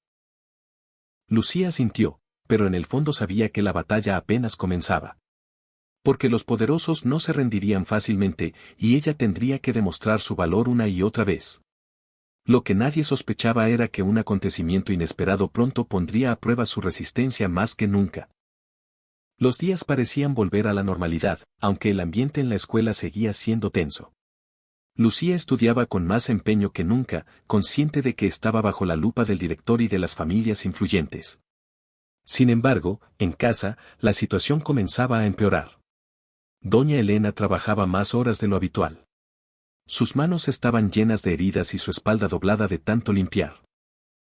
Speaker 1: Lucía sintió, pero en el fondo sabía que la batalla apenas comenzaba. Porque los poderosos no se rendirían fácilmente, y ella tendría que demostrar su valor una y otra vez. Lo que nadie sospechaba era que un acontecimiento inesperado pronto pondría a prueba su resistencia más que nunca. Los días parecían volver a la normalidad, aunque el ambiente en la escuela seguía siendo tenso. Lucía estudiaba con más empeño que nunca, consciente de que estaba bajo la lupa del director y de las familias influyentes. Sin embargo, en casa, la situación comenzaba a empeorar. Doña Elena trabajaba más horas de lo habitual. Sus manos estaban llenas de heridas y su espalda doblada de tanto limpiar.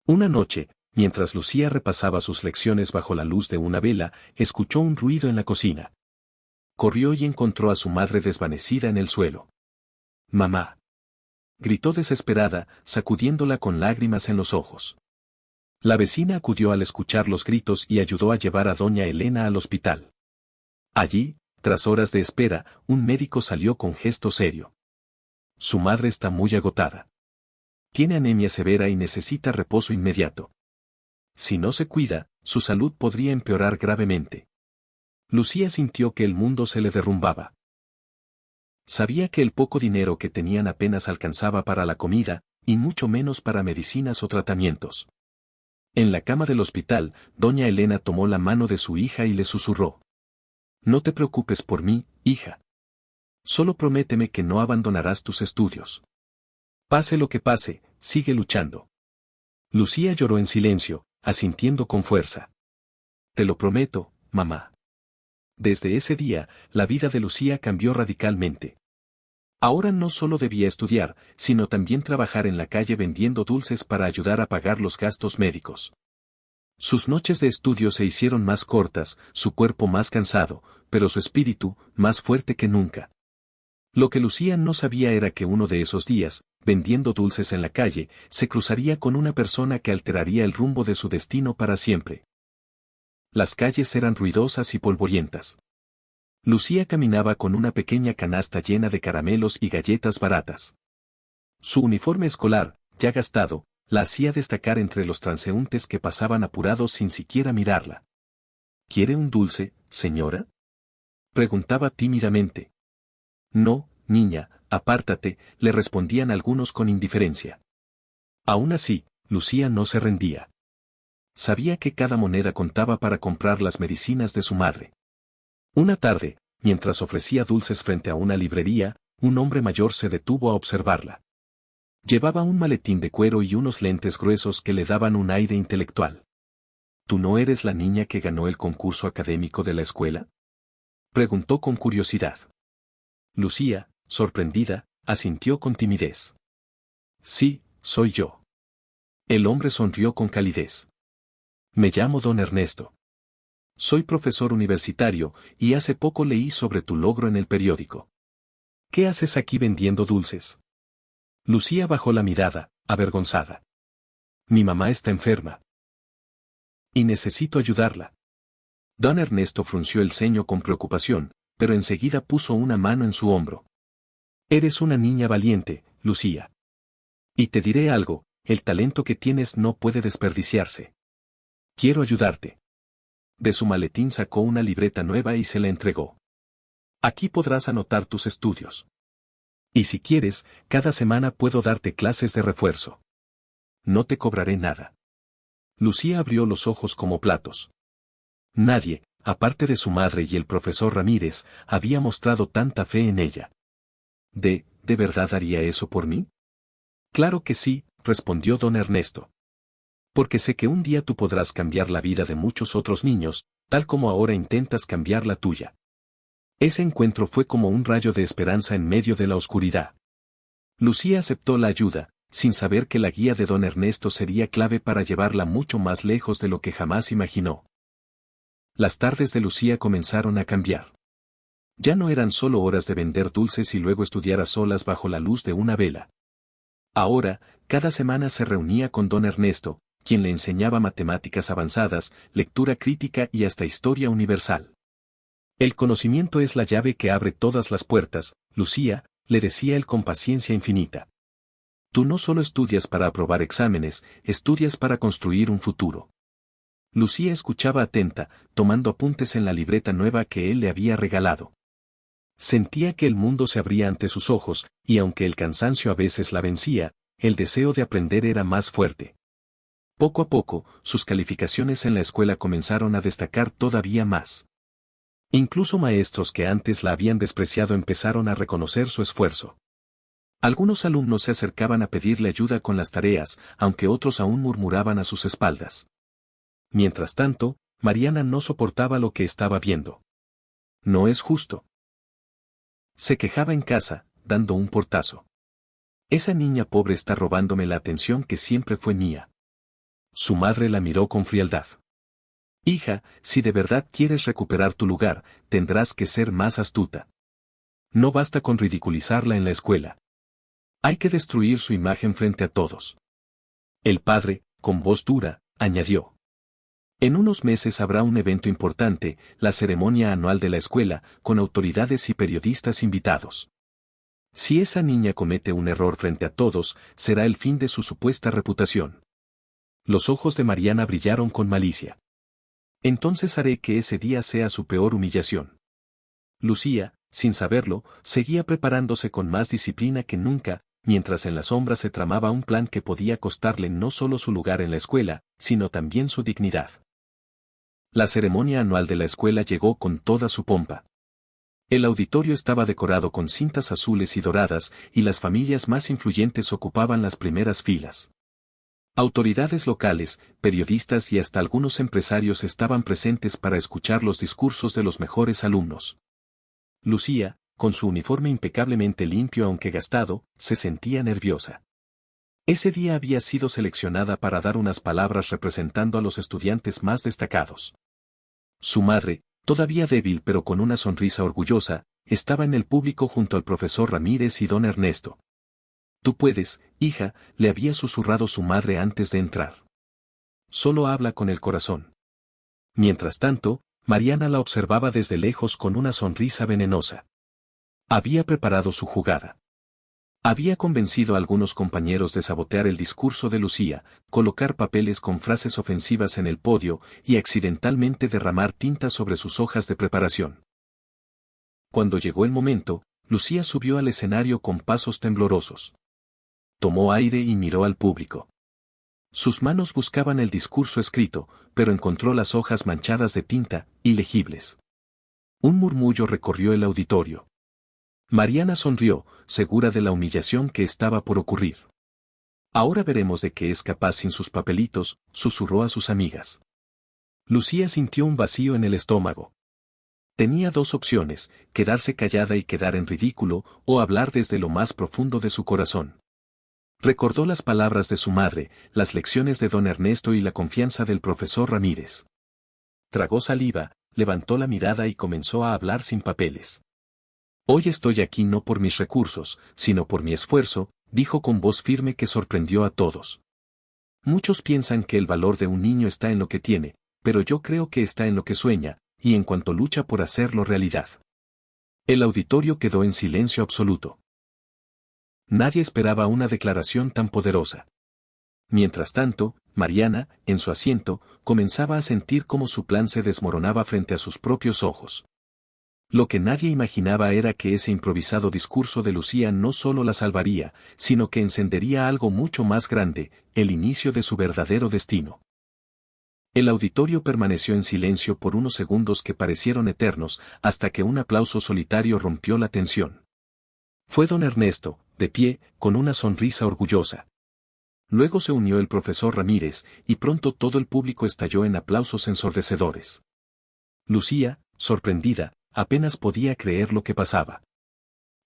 Speaker 1: Una noche, mientras Lucía repasaba sus lecciones bajo la luz de una vela, escuchó un ruido en la cocina. Corrió y encontró a su madre desvanecida en el suelo. «¡Mamá!», gritó desesperada, sacudiéndola con lágrimas en los ojos. La vecina acudió al escuchar los gritos y ayudó a llevar a doña Elena al hospital. Allí, tras horas de espera, un médico salió con gesto serio. Su madre está muy agotada. Tiene anemia severa y necesita reposo inmediato. Si no se cuida, su salud podría empeorar gravemente. Lucía sintió que el mundo se le derrumbaba. Sabía que el poco dinero que tenían apenas alcanzaba para la comida, y mucho menos para medicinas o tratamientos. En la cama del hospital, doña Elena tomó la mano de su hija y le susurró: «No te preocupes por mí, hija. Solo prométeme que no abandonarás tus estudios. Pase lo que pase, sigue luchando». Lucía lloró en silencio, asintiendo con fuerza. «Te lo prometo, mamá». Desde ese día, la vida de Lucía cambió radicalmente. Ahora no solo debía estudiar, sino también trabajar en la calle vendiendo dulces para ayudar a pagar los gastos médicos. Sus noches de estudio se hicieron más cortas, su cuerpo más cansado, pero su espíritu, más fuerte que nunca. Lo que Lucía no sabía era que uno de esos días, vendiendo dulces en la calle, se cruzaría con una persona que alteraría el rumbo de su destino para siempre. Las calles eran ruidosas y polvorientas. Lucía caminaba con una pequeña canasta llena de caramelos y galletas baratas. Su uniforme escolar, ya gastado, la hacía destacar entre los transeúntes que pasaban apurados sin siquiera mirarla. «¿Quiere un dulce, señora?», preguntaba tímidamente. «No, niña, apártate», le respondían algunos con indiferencia. Aún así, Lucía no se rendía. Sabía que cada moneda contaba para comprar las medicinas de su madre. Una tarde, mientras ofrecía dulces frente a una librería, un hombre mayor se detuvo a observarla. Llevaba un maletín de cuero y unos lentes gruesos que le daban un aire intelectual. «¿Tú no eres la niña que ganó el concurso académico de la escuela?», preguntó con curiosidad. Lucía, sorprendida, asintió con timidez. «Sí, soy yo». El hombre sonrió con calidez. «Me llamo don Ernesto. Soy profesor universitario, y hace poco leí sobre tu logro en el periódico. ¿Qué haces aquí vendiendo dulces?». Lucía bajó la mirada, avergonzada. «Mi mamá está enferma». Y necesito ayudarla. Don Ernesto frunció el ceño con preocupación, pero enseguida puso una mano en su hombro. Eres una niña valiente, Lucía. Y te diré algo, el talento que tienes no puede desperdiciarse. Quiero ayudarte. De su maletín sacó una libreta nueva y se la entregó. Aquí podrás anotar tus estudios. Y si quieres, cada semana puedo darte clases de refuerzo. No te cobraré nada. Lucía abrió los ojos como platos. Nadie, aparte de su madre y el profesor Ramírez, había mostrado tanta fe en ella. ¿De verdad haría eso por mí? Claro que sí, respondió don Ernesto. Porque sé que un día tú podrás cambiar la vida de muchos otros niños, tal como ahora intentas cambiar la tuya. Ese encuentro fue como un rayo de esperanza en medio de la oscuridad. Lucía aceptó la ayuda, sin saber que la guía de don Ernesto sería clave para llevarla mucho más lejos de lo que jamás imaginó. Las tardes de Lucía comenzaron a cambiar. Ya no eran solo horas de vender dulces y luego estudiar a solas bajo la luz de una vela. Ahora, cada semana se reunía con don Ernesto, quien le enseñaba matemáticas avanzadas, lectura crítica y hasta historia universal. El conocimiento es la llave que abre todas las puertas, Lucía, le decía él con paciencia infinita. Tú no solo estudias para aprobar exámenes, estudias para construir un futuro. Lucía escuchaba atenta, tomando apuntes en la libreta nueva que él le había regalado. Sentía que el mundo se abría ante sus ojos, y aunque el cansancio a veces la vencía, el deseo de aprender era más fuerte. Poco a poco, sus calificaciones en la escuela comenzaron a destacar todavía más. Incluso maestros que antes la habían despreciado empezaron a reconocer su esfuerzo. Algunos alumnos se acercaban a pedirle ayuda con las tareas, aunque otros aún murmuraban a sus espaldas. Mientras tanto, Mariana no soportaba lo que estaba viendo. No es justo. Se quejaba en casa, dando un portazo. Esa niña pobre está robándome la atención que siempre fue mía. Su madre la miró con frialdad. Hija, si de verdad quieres recuperar tu lugar, tendrás que ser más astuta. No basta con ridiculizarla en la escuela. Hay que destruir su imagen frente a todos. El padre, con voz dura, añadió. En unos meses habrá un evento importante, la ceremonia anual de la escuela, con autoridades y periodistas invitados. Si esa niña comete un error frente a todos, será el fin de su supuesta reputación. Los ojos de Mariana brillaron con malicia. Entonces haré que ese día sea su peor humillación. Lucía, sin saberlo, seguía preparándose con más disciplina que nunca, mientras en la sombra se tramaba un plan que podía costarle no solo su lugar en la escuela, sino también su dignidad. La ceremonia anual de la escuela llegó con toda su pompa. El auditorio estaba decorado con cintas azules y doradas, y las familias más influyentes ocupaban las primeras filas. Autoridades locales, periodistas y hasta algunos empresarios estaban presentes para escuchar los discursos de los mejores alumnos. Lucía, con su uniforme impecablemente limpio aunque gastado, se sentía nerviosa. Ese día había sido seleccionada para dar unas palabras representando a los estudiantes más destacados. Su madre, todavía débil pero con una sonrisa orgullosa, estaba en el público junto al profesor Ramírez y don Ernesto. Tú puedes, hija, le había susurrado su madre antes de entrar. Solo habla con el corazón. Mientras tanto, Mariana la observaba desde lejos con una sonrisa venenosa. Había preparado su jugada. Había convencido a algunos compañeros de sabotear el discurso de Lucía, colocar papeles con frases ofensivas en el podio y accidentalmente derramar tinta sobre sus hojas de preparación. Cuando llegó el momento, Lucía subió al escenario con pasos temblorosos. Tomó aire y miró al público. Sus manos buscaban el discurso escrito, pero encontró las hojas manchadas de tinta, ilegibles. Un murmullo recorrió el auditorio. Mariana sonrió, segura de la humillación que estaba por ocurrir. Ahora veremos de qué es capaz sin sus papelitos, susurró a sus amigas. Lucía sintió un vacío en el estómago. Tenía dos opciones, quedarse callada y quedar en ridículo, o hablar desde lo más profundo de su corazón. Recordó las palabras de su madre, las lecciones de don Ernesto y la confianza del profesor Ramírez. Tragó saliva, levantó la mirada y comenzó a hablar sin papeles. Hoy estoy aquí no por mis recursos, sino por mi esfuerzo, dijo con voz firme que sorprendió a todos. Muchos piensan que el valor de un niño está en lo que tiene, pero yo creo que está en lo que sueña, y en cuanto lucha por hacerlo realidad. El auditorio quedó en silencio absoluto. Nadie esperaba una declaración tan poderosa. Mientras tanto, Mariana, en su asiento, comenzaba a sentir cómo su plan se desmoronaba frente a sus propios ojos. Lo que nadie imaginaba era que ese improvisado discurso de Lucía no solo la salvaría, sino que encendería algo mucho más grande, el inicio de su verdadero destino. El auditorio permaneció en silencio por unos segundos que parecieron eternos, hasta que un aplauso solitario rompió la tensión. Fue don Ernesto, de pie, con una sonrisa orgullosa. Luego se unió el profesor Ramírez, y pronto todo el público estalló en aplausos ensordecedores. Lucía, sorprendida, apenas podía creer lo que pasaba.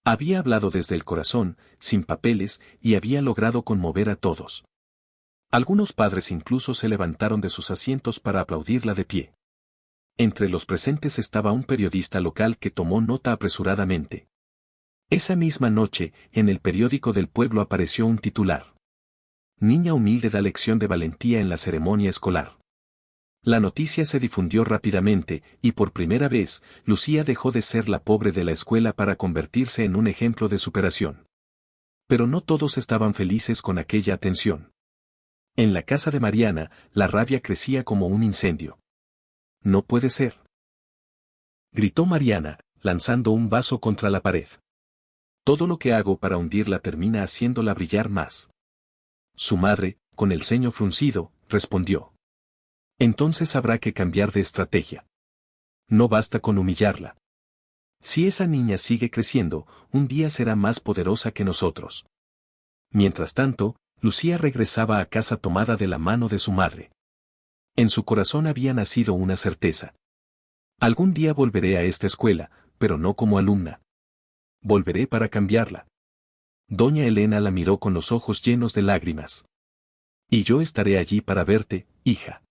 Speaker 1: Había hablado desde el corazón, sin papeles, y había logrado conmover a todos. Algunos padres incluso se levantaron de sus asientos para aplaudirla de pie. Entre los presentes estaba un periodista local que tomó nota apresuradamente. Esa misma noche, en el periódico del pueblo apareció un titular. Niña humilde da lección de valentía en la ceremonia escolar. La noticia se difundió rápidamente, y por primera vez, Lucía dejó de ser la pobre de la escuela para convertirse en un ejemplo de superación. Pero no todos estaban felices con aquella atención. En la casa de Mariana, la rabia crecía como un incendio. «No puede ser», gritó Mariana, lanzando un vaso contra la pared. «Todo lo que hago para hundirla termina haciéndola brillar más». Su madre, con el ceño fruncido, respondió. «Entonces habrá que cambiar de estrategia. No basta con humillarla. Si esa niña sigue creciendo, un día será más poderosa que nosotros». Mientras tanto, Lucía regresaba a casa tomada de la mano de su madre. En su corazón había nacido una certeza. Algún día volveré a esta escuela, pero no como alumna. Volveré para cambiarla. Doña Elena la miró con los ojos llenos de lágrimas. «Y yo estaré allí para verte, hija».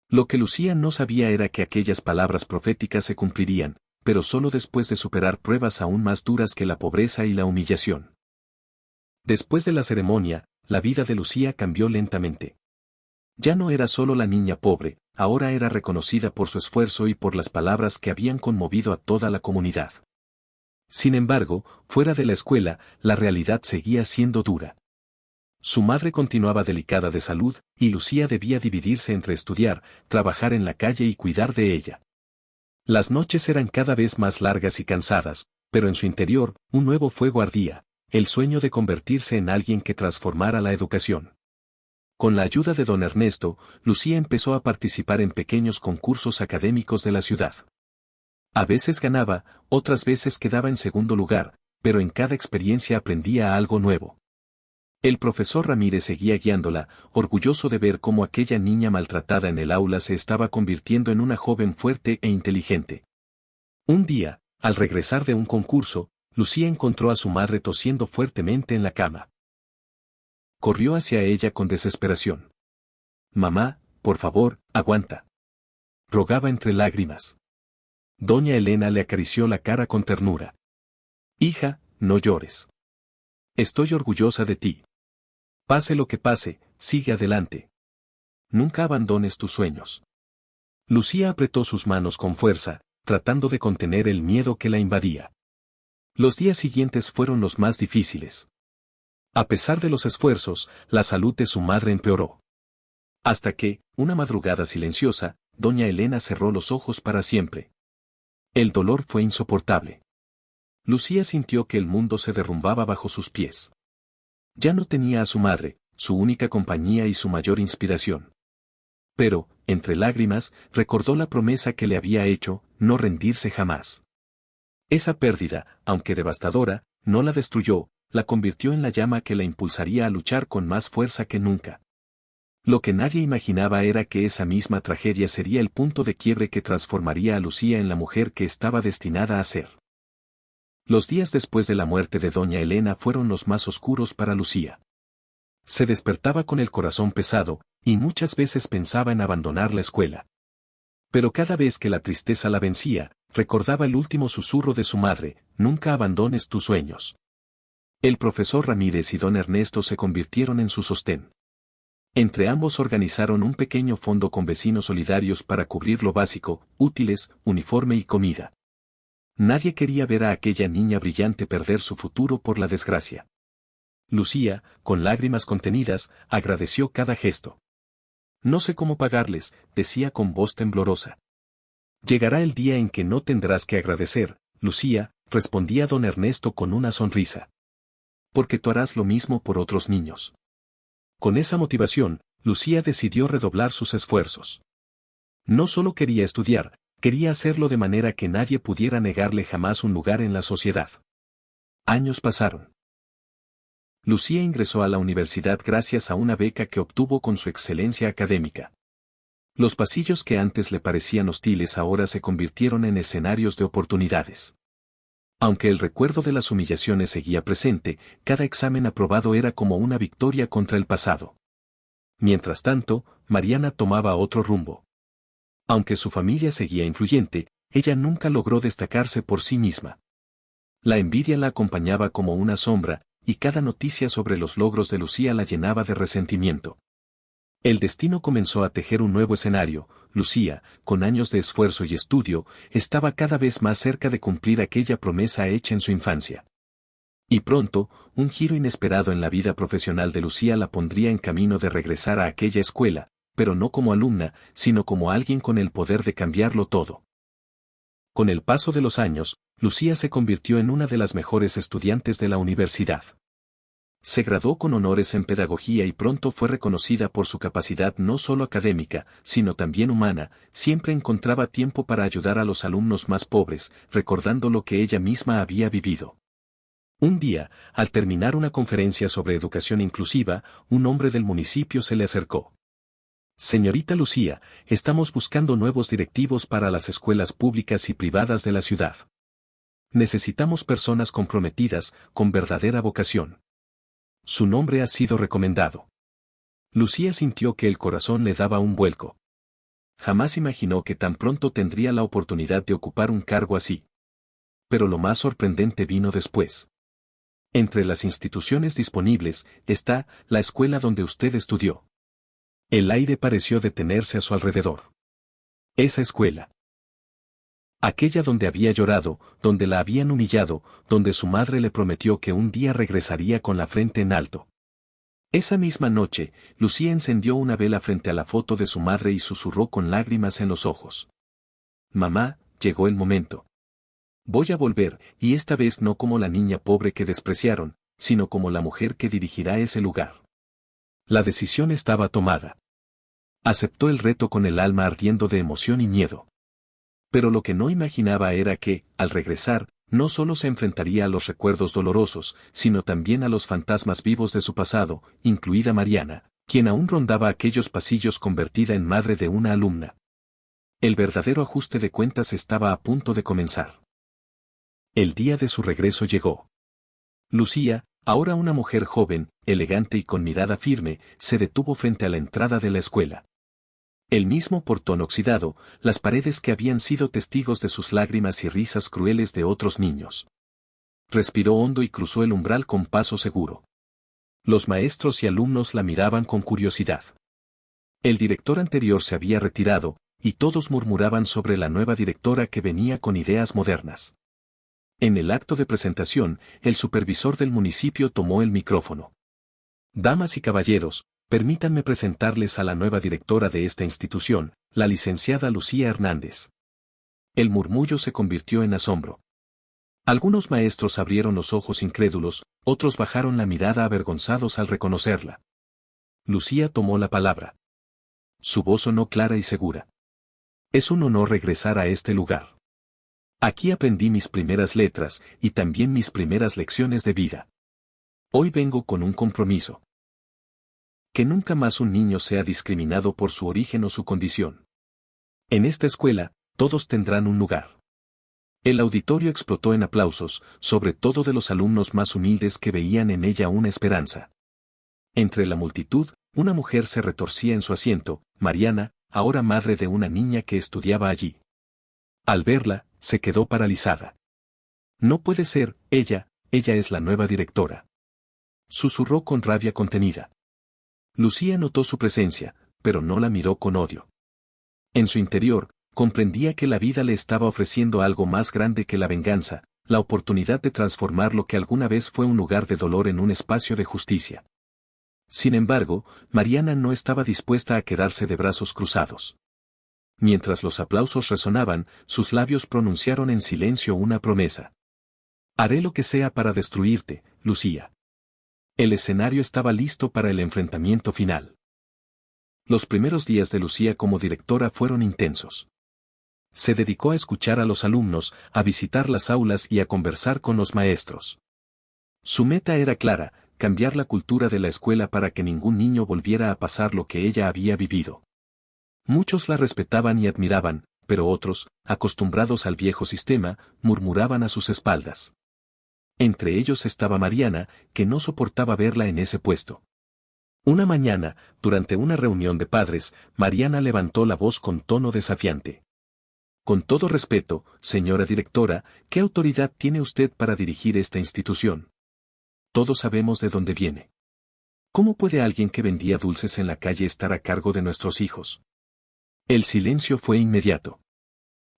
Speaker 1: Lo que Lucía no sabía era que aquellas palabras proféticas se cumplirían, pero solo después de superar pruebas aún más duras que la pobreza y la humillación. Después de la ceremonia, la vida de Lucía cambió lentamente. Ya no era solo la niña pobre, ahora era reconocida por su esfuerzo y por las palabras que habían conmovido a toda la comunidad. Sin embargo, fuera de la escuela, la realidad seguía siendo dura. Su madre continuaba delicada de salud, y Lucía debía dividirse entre estudiar, trabajar en la calle y cuidar de ella. Las noches eran cada vez más largas y cansadas, pero en su interior, un nuevo fuego ardía, el sueño de convertirse en alguien que transformara la educación. Con la ayuda de don Ernesto, Lucía empezó a participar en pequeños concursos académicos de la ciudad. A veces ganaba, otras veces quedaba en segundo lugar, pero en cada experiencia aprendía algo nuevo. El profesor Ramírez seguía guiándola, orgulloso de ver cómo aquella niña maltratada en el aula se estaba convirtiendo en una joven fuerte e inteligente. Un día, al regresar de un concurso, Lucía encontró a su madre tosiendo fuertemente en la cama. Corrió hacia ella con desesperación. «Mamá, por favor, aguanta», rogaba entre lágrimas. Doña Elena le acarició la cara con ternura. «Hija, no llores. Estoy orgullosa de ti. Pase lo que pase, sigue adelante. Nunca abandones tus sueños». Lucía apretó sus manos con fuerza, tratando de contener el miedo que la invadía. Los días siguientes fueron los más difíciles. A pesar de los esfuerzos, la salud de su madre empeoró. Hasta que, una madrugada silenciosa, doña Elena cerró los ojos para siempre. El dolor fue insoportable. Lucía sintió que el mundo se derrumbaba bajo sus pies. Ya no tenía a su madre, su única compañía y su mayor inspiración. Pero, entre lágrimas, recordó la promesa que le había hecho, no rendirse jamás. Esa pérdida, aunque devastadora, no la destruyó, la convirtió en la llama que la impulsaría a luchar con más fuerza que nunca. Lo que nadie imaginaba era que esa misma tragedia sería el punto de quiebre que transformaría a Lucía en la mujer que estaba destinada a ser. Los días después de la muerte de doña Elena fueron los más oscuros para Lucía. Se despertaba con el corazón pesado, y muchas veces pensaba en abandonar la escuela. Pero cada vez que la tristeza la vencía, recordaba el último susurro de su madre: «Nunca abandones tus sueños». El profesor Ramírez y don Ernesto se convirtieron en su sostén. Entre ambos organizaron un pequeño fondo con vecinos solidarios para cubrir lo básico, útiles, uniforme y comida. Nadie quería ver a aquella niña brillante perder su futuro por la desgracia. Lucía, con lágrimas contenidas, agradeció cada gesto. No sé cómo pagarles, decía con voz temblorosa. Llegará el día en que no tendrás que agradecer, Lucía, respondía don Ernesto con una sonrisa. Porque tú harás lo mismo por otros niños. Con esa motivación, Lucía decidió redoblar sus esfuerzos. No solo quería estudiar, quería hacerlo de manera que nadie pudiera negarle jamás un lugar en la sociedad. Años pasaron. Lucía ingresó a la universidad gracias a una beca que obtuvo con su excelencia académica. Los pasillos que antes le parecían hostiles ahora se convirtieron en escenarios de oportunidades. Aunque el recuerdo de las humillaciones seguía presente, cada examen aprobado era como una victoria contra el pasado. Mientras tanto, Mariana tomaba otro rumbo. Aunque su familia seguía influyente, ella nunca logró destacarse por sí misma. La envidia la acompañaba como una sombra, y cada noticia sobre los logros de Lucía la llenaba de resentimiento. El destino comenzó a tejer un nuevo escenario. Lucía, con años de esfuerzo y estudio, estaba cada vez más cerca de cumplir aquella promesa hecha en su infancia. Y pronto, un giro inesperado en la vida profesional de Lucía la pondría en camino de regresar a aquella escuela, pero no como alumna, sino como alguien con el poder de cambiarlo todo. Con el paso de los años, Lucía se convirtió en una de las mejores estudiantes de la universidad. Se graduó con honores en pedagogía y pronto fue reconocida por su capacidad no solo académica, sino también humana. Siempre encontraba tiempo para ayudar a los alumnos más pobres, recordando lo que ella misma había vivido. Un día, al terminar una conferencia sobre educación inclusiva, un hombre del municipio se le acercó. Señorita Lucía, estamos buscando nuevos directivos para las escuelas públicas y privadas de la ciudad. Necesitamos personas comprometidas, con verdadera vocación. Su nombre ha sido recomendado. Lucía sintió que el corazón le daba un vuelco. Jamás imaginó que tan pronto tendría la oportunidad de ocupar un cargo así. Pero lo más sorprendente vino después. Entre las instituciones disponibles está la escuela donde usted estudió. El aire pareció detenerse a su alrededor. Esa escuela. Aquella donde había llorado, donde la habían humillado, donde su madre le prometió que un día regresaría con la frente en alto. Esa misma noche, Lucía encendió una vela frente a la foto de su madre y susurró con lágrimas en los ojos. Mamá, llegó el momento. Voy a volver, y esta vez no como la niña pobre que despreciaron, sino como la mujer que dirigirá ese lugar. La decisión estaba tomada. Aceptó el reto con el alma ardiendo de emoción y miedo. Pero lo que no imaginaba era que, al regresar, no solo se enfrentaría a los recuerdos dolorosos, sino también a los fantasmas vivos de su pasado, incluida Mariana, quien aún rondaba aquellos pasillos convertida en madre de una alumna. El verdadero ajuste de cuentas estaba a punto de comenzar. El día de su regreso llegó. Lucía, ahora una mujer joven, elegante y con mirada firme, se detuvo frente a la entrada de la escuela. El mismo portón oxidado, las paredes que habían sido testigos de sus lágrimas y risas crueles de otros niños. Respiró hondo y cruzó el umbral con paso seguro. Los maestros y alumnos la miraban con curiosidad. El director anterior se había retirado, y todos murmuraban sobre la nueva directora que venía con ideas modernas. En el acto de presentación, el supervisor del municipio tomó el micrófono. Damas y caballeros, permítanme presentarles a la nueva directora de esta institución, la licenciada Lucía Hernández. El murmullo se convirtió en asombro. Algunos maestros abrieron los ojos incrédulos, otros bajaron la mirada avergonzados al reconocerla. Lucía tomó la palabra. Su voz sonó clara y segura. Es un honor regresar a este lugar. Aquí aprendí mis primeras letras y también mis primeras lecciones de vida. Hoy vengo con un compromiso. Que nunca más un niño sea discriminado por su origen o su condición. En esta escuela, todos tendrán un lugar. El auditorio explotó en aplausos, sobre todo de los alumnos más humildes que veían en ella una esperanza. Entre la multitud, una mujer se retorcía en su asiento, Mariana, ahora madre de una niña que estudiaba allí. Al verla, se quedó paralizada. No puede ser, ella es la nueva directora. Susurró con rabia contenida. Lucía notó su presencia, pero no la miró con odio. En su interior, comprendía que la vida le estaba ofreciendo algo más grande que la venganza, la oportunidad de transformar lo que alguna vez fue un lugar de dolor en un espacio de justicia. Sin embargo, Mariana no estaba dispuesta a quedarse de brazos cruzados. Mientras los aplausos resonaban, sus labios pronunciaron en silencio una promesa. Haré lo que sea para destruirte, Lucía. El escenario estaba listo para el enfrentamiento final. Los primeros días de Lucía como directora fueron intensos. Se dedicó a escuchar a los alumnos, a visitar las aulas y a conversar con los maestros. Su meta era clara: cambiar la cultura de la escuela para que ningún niño volviera a pasar lo que ella había vivido. Muchos la respetaban y admiraban, pero otros, acostumbrados al viejo sistema, murmuraban a sus espaldas. Entre ellos estaba Mariana, que no soportaba verla en ese puesto. Una mañana, durante una reunión de padres, Mariana levantó la voz con tono desafiante. Con todo respeto, señora directora, ¿qué autoridad tiene usted para dirigir esta institución? Todos sabemos de dónde viene. ¿Cómo puede alguien que vendía dulces en la calle estar a cargo de nuestros hijos? El silencio fue inmediato.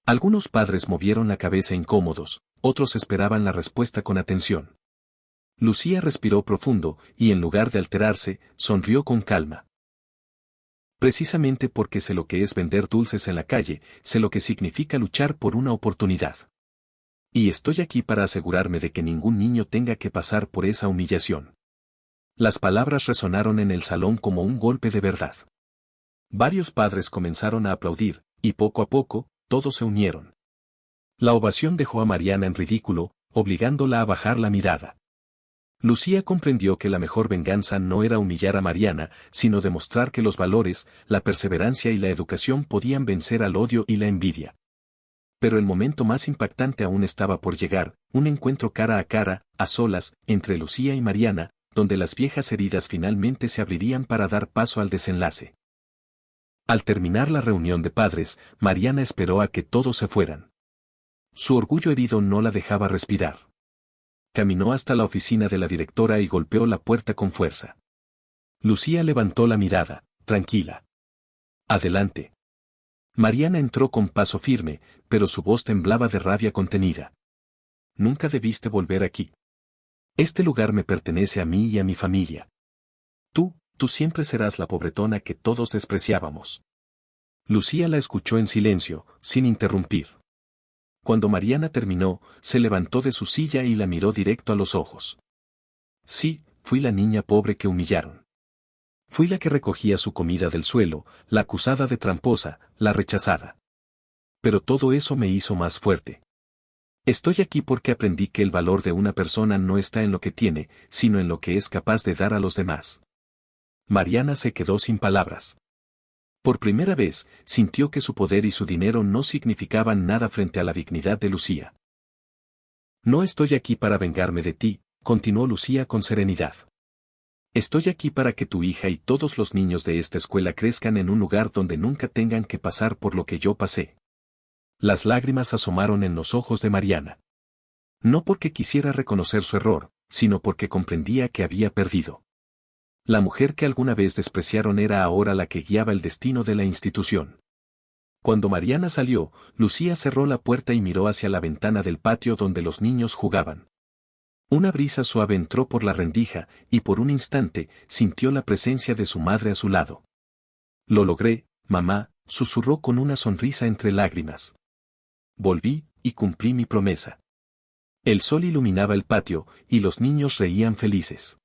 Speaker 1: Algunos padres movieron la cabeza incómodos, otros esperaban la respuesta con atención. Lucía respiró profundo, y en lugar de alterarse, sonrió con calma. Precisamente porque sé lo que es vender dulces en la calle, sé lo que significa luchar por una oportunidad. Y estoy aquí para asegurarme de que ningún niño tenga que pasar por esa humillación. Las palabras resonaron en el salón como un golpe de verdad. Varios padres comenzaron a aplaudir, y poco a poco, todos se unieron. La ovación dejó a Mariana en ridículo, obligándola a bajar la mirada. Lucía comprendió que la mejor venganza no era humillar a Mariana, sino demostrar que los valores, la perseverancia y la educación podían vencer al odio y la envidia. Pero el momento más impactante aún estaba por llegar: un encuentro cara a cara, a solas, entre Lucía y Mariana, donde las viejas heridas finalmente se abrirían para dar paso al desenlace. Al terminar la reunión de padres, Mariana esperó a que todos se fueran. Su orgullo herido no la dejaba respirar. Caminó hasta la oficina de la directora y golpeó la puerta con fuerza. Lucía levantó la mirada, tranquila. Adelante. Mariana entró con paso firme, pero su voz temblaba de rabia contenida. Nunca debiste volver aquí. Este lugar me pertenece a mí y a mi familia. Tú siempre serás la pobretona que todos despreciábamos. Lucía la escuchó en silencio, sin interrumpir. Cuando Mariana terminó, se levantó de su silla y la miró directo a los ojos. Sí, fui la niña pobre que humillaron. Fui la que recogía su comida del suelo, la acusada de tramposa, la rechazada. Pero todo eso me hizo más fuerte. Estoy aquí porque aprendí que el valor de una persona no está en lo que tiene, sino en lo que es capaz de dar a los demás. Mariana se quedó sin palabras. Por primera vez, sintió que su poder y su dinero no significaban nada frente a la dignidad de Lucía. No estoy aquí para vengarme de ti, continuó Lucía con serenidad. Estoy aquí para que tu hija y todos los niños de esta escuela crezcan en un lugar donde nunca tengan que pasar por lo que yo pasé. Las lágrimas asomaron en los ojos de Mariana. No porque quisiera reconocer su error, sino porque comprendía que había perdido. La mujer que alguna vez despreciaron era ahora la que guiaba el destino de la institución. Cuando Mariana salió, Lucía cerró la puerta y miró hacia la ventana del patio donde los niños jugaban. Una brisa suave entró por la rendija, y por un instante, sintió la presencia de su madre a su lado. Lo logré, mamá, susurró con una sonrisa entre lágrimas. Volví, y cumplí mi promesa. El sol iluminaba el patio, y los niños reían felices.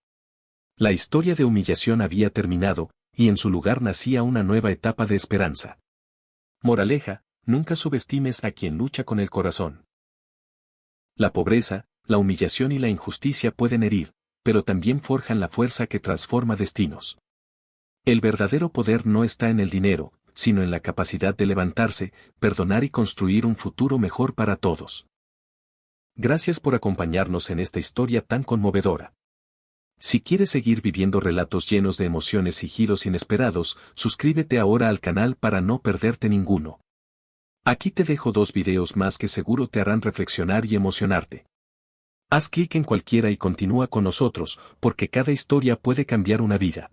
Speaker 1: La historia de humillación había terminado, y en su lugar nacía una nueva etapa de esperanza. Moraleja: nunca subestimes a quien lucha con el corazón. La pobreza, la humillación y la injusticia pueden herir, pero también forjan la fuerza que transforma destinos. El verdadero poder no está en el dinero, sino en la capacidad de levantarse, perdonar y construir un futuro mejor para todos. Gracias por acompañarnos en esta historia tan conmovedora. Si quieres seguir viviendo relatos llenos de emociones y giros inesperados, suscríbete ahora al canal para no perderte ninguno. Aquí te dejo 2 videos más que seguro te harán reflexionar y emocionarte. Haz clic en cualquiera y continúa con nosotros, porque cada historia puede cambiar una vida.